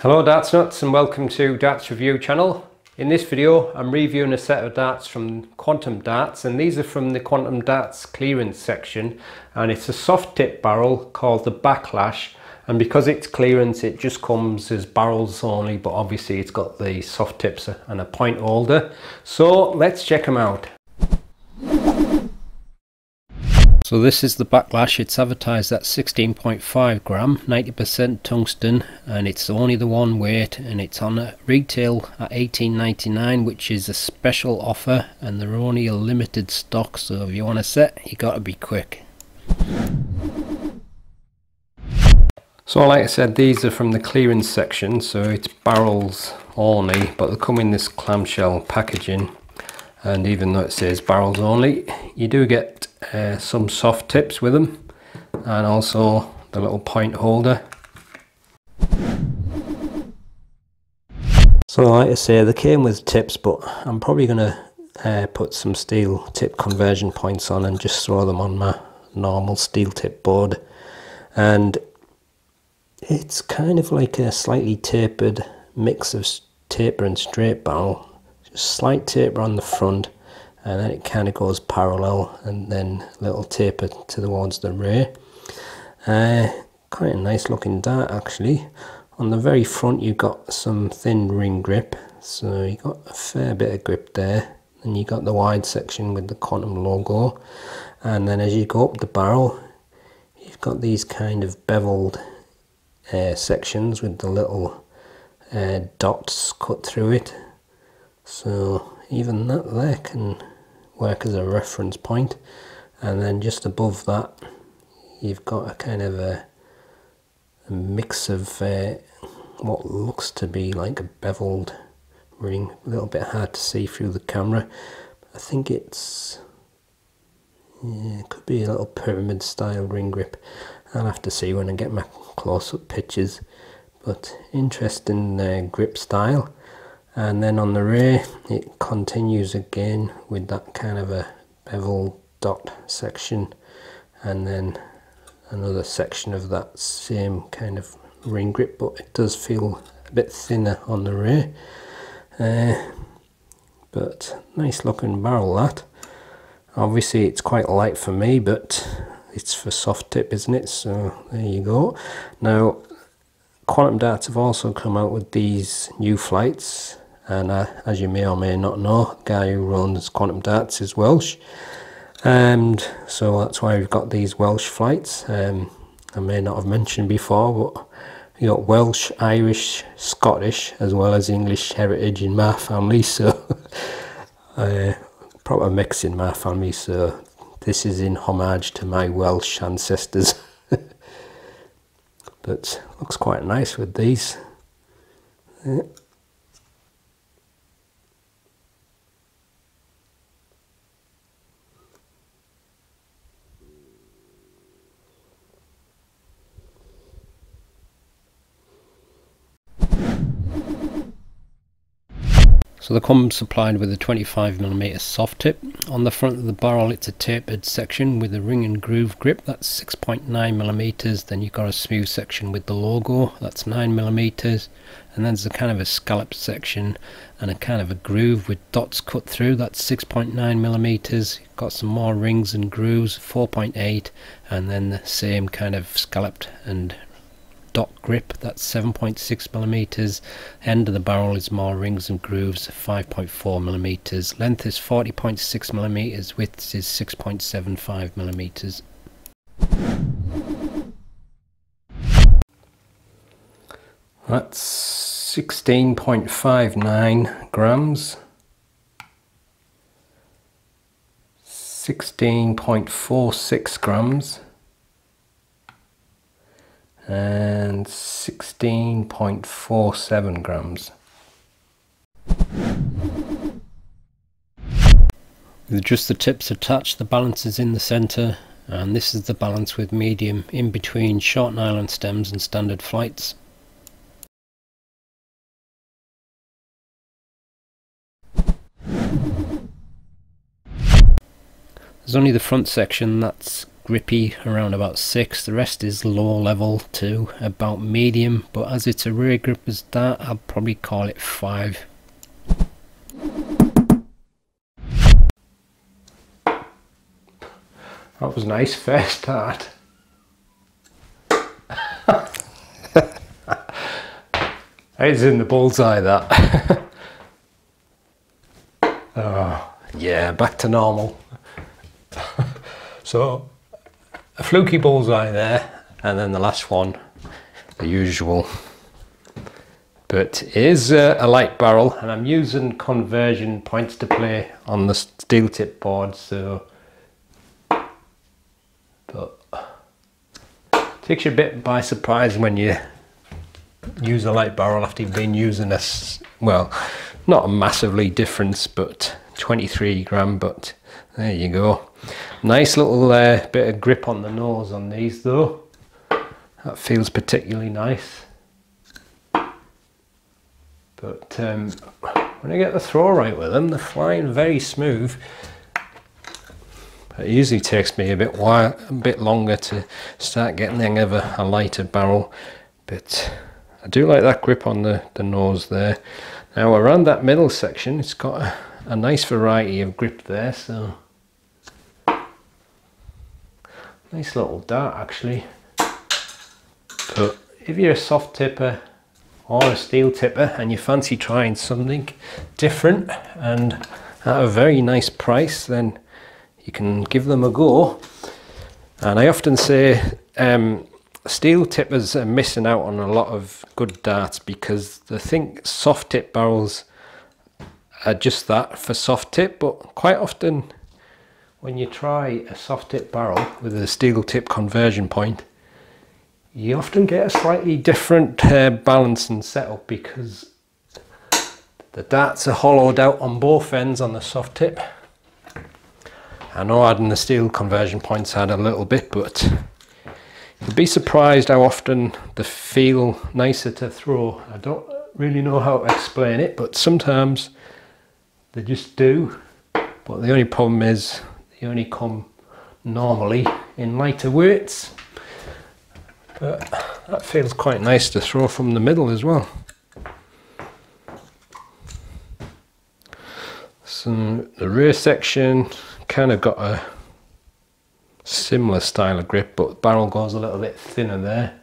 Hello Darts Nutz and welcome to Darts Review channel. In this video I'm reviewing a set of darts from Quantum Darts, and these are from the Quantum Darts clearance section, and it's a soft tip barrel called the Backlash, and because it's clearance it just comes as barrels only, but obviously it's got the soft tips and a point holder. So let's check them out. So this is the Backlash. It's advertised at 16.5 gram, 90% tungsten, and it's only the one weight, and it's on a retail at $18.99, which is a special offer, and they're only a limited stock, so if you want a set you gotta be quick. So like I said, these are from the clearance section, so it's barrels only, but they come in this clamshell packaging, and even though it says barrels only, you do get some soft tips with them, and also the little point holder. So like I say, they came with tips, but I'm probably going to put some steel tip conversion points on and just throw them on my normal steel tip board. And it's kind of like a slightly tapered mix of taper and straight barrel. Just slight taper on the front, and then it kind of goes parallel, and then a little taper towards the rear. Quite a nice looking dart actually. On the very front you've got some thin ring grip, so you got a fair bit of grip there. And you got the wide section with the Quantum logo, and then as you go up the barrel you've got these kind of beveled sections with the little dots cut through it. So even that there can work as a reference point. And then just above that you've got a kind of a mix of what looks to be like a beveled ring, a little bit hard to see through the camera. I think it's, yeah, it could be a little pyramid style ring grip. I'll have to see when I get my close-up pictures, but interesting grip style. And then on the rear it continues again with that kind of a bevel dot section, and then another section of that same kind of ring grip, but it does feel a bit thinner on the rear. But nice looking barrel that. Obviously it's quite light for me, but it's for soft tip, isn't it? So there you go. Now Quantum Darts have also come out with these new flights, and as you may or may not know, the guy who runs Quantum Darts is Welsh, and so that's why we've got these Welsh flights. I may not have mentioned before, but we got Welsh, Irish, Scottish as well as English heritage in my family, so proper mix in my family, so this is in homage to my Welsh ancestors. But looks quite nice with these. So they come supplied with a 25mm soft tip. On the front of the barrel it's a tapered section with a ring and groove grip, that's 6.9mm. Then you've got a smooth section with the logo, that's 9mm. And then there's a kind of a scallop section and a kind of a groove with dots cut through, that's 6.9mm. You've got some more rings and grooves, 4.8, and then the same kind of scalloped and dot grip, that's 7.6mm. End of the barrel is more rings and grooves, 5.4mm. Length is 40.6mm, width is 6.75mm. That's 16.59 grams, 16.46 grams, and 16.47 grams. With just the tips attached, the balance is in the centre, and this is the balance with medium in between short nylon stems and standard flights. There's only the front section that's grippy around about 6, the rest is low level to about medium, but as it's a rear gripper's dart, I'll probably call it 5. That was nice first start. It's in the bullseye, that. Oh, yeah, back to normal. So, a fluky bullseye there, and then the last one, the usual. But it is a light barrel, and I'm using conversion points to play on the steel tip board, so. But it takes you a bit by surprise when you use a light barrel after you've been using this. Well, not a massively difference, but 23 gram, but there you go. Nice little bit of grip on the nose on these though. That feels particularly nice. But when I get the throw right with them, they're flying very smooth. It usually takes me a bit longer to start getting the hang of a lighter barrel, but I do like that grip on the nose there. Now around that middle section, it's got a nice variety of grip there, so nice little dart actually. But if you're a soft tipper or a steel tipper and you fancy trying something different and at a very nice price, then you can give them a go. And I often say steel tippers are missing out on a lot of good darts because they think soft tip barrels are just that, for soft tip, but quite often when you try a soft tip barrel with a steel tip conversion point, you often get a slightly different balance and setup because the darts are hollowed out on both ends on the soft tip. I know adding the steel conversion points add a little bit, but you'd be surprised how often they feel nicer to throw. I don't really know how to explain it, but sometimes they just do. But the only problem is they only come normally in lighter weights. But that feels quite nice to throw from the middle as well. So the rear section kind of got a similar style of grip, but the barrel goes a little bit thinner there.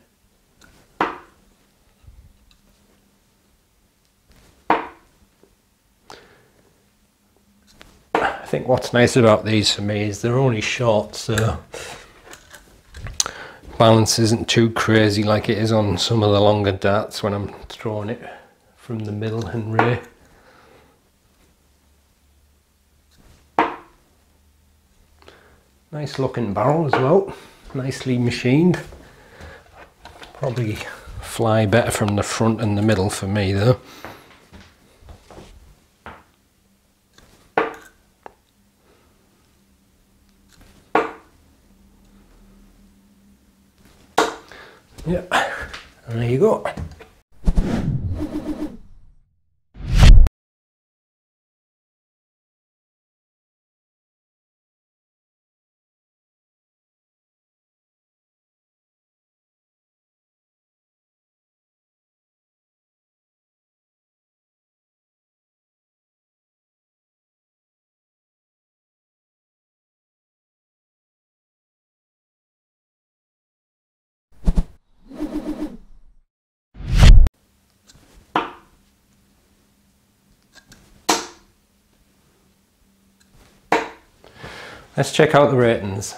I think what's nice about these for me is they're only short, so balance isn't too crazy like it is on some of the longer darts when I'm throwing it from the middle and rear. Nice looking barrel as well, nicely machined. Probably fly better from the front and the middle for me though. Yeah, and there you go. Let's check out the ratings.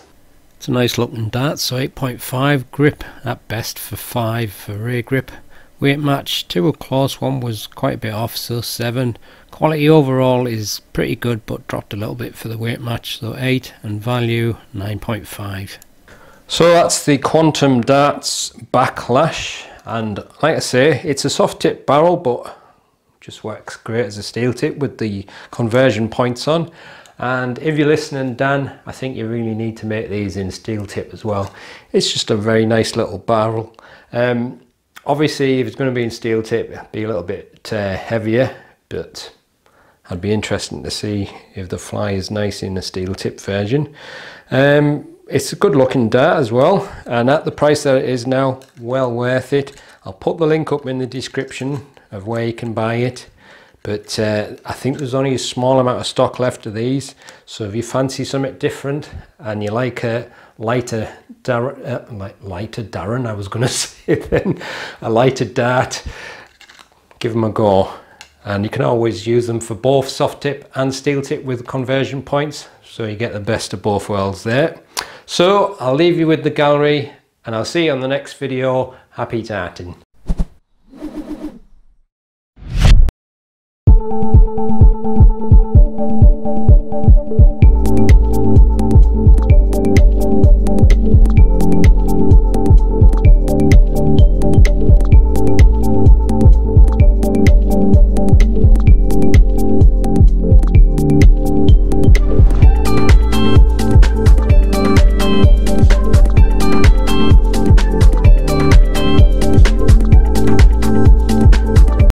It's a nice looking dart, so 8.5 grip at best for 5 for rear grip. Weight match to a close one was quite a bit off, so 7. Quality overall is pretty good but dropped a little bit for the weight match, so 8, and value 9.5. So that's the Quantum Darts Backlash, and like I say, it's a soft tip barrel but just works great as a steel tip with the conversion points on. And if you're listening, Dan, I think you really need to make these in steel tip as well. It's just a very nice little barrel. Obviously, if it's going to be in steel tip, it'll be a little bit heavier, but I'd be interested to see if the fly is nice in the steel tip version. it's a good looking dart as well, and at the price that it is now, well worth it. I'll put the link up in the description of where you can buy it, but I think there's only a small amount of stock left of these, so if you fancy something different and you like a lighter Darren, I was going to say then, a lighter dart, give them a go. And you can always use them for both soft tip and steel tip with conversion points, so you get the best of both worlds there. So I'll leave you with the gallery, and I'll see you on the next video. Happy darting.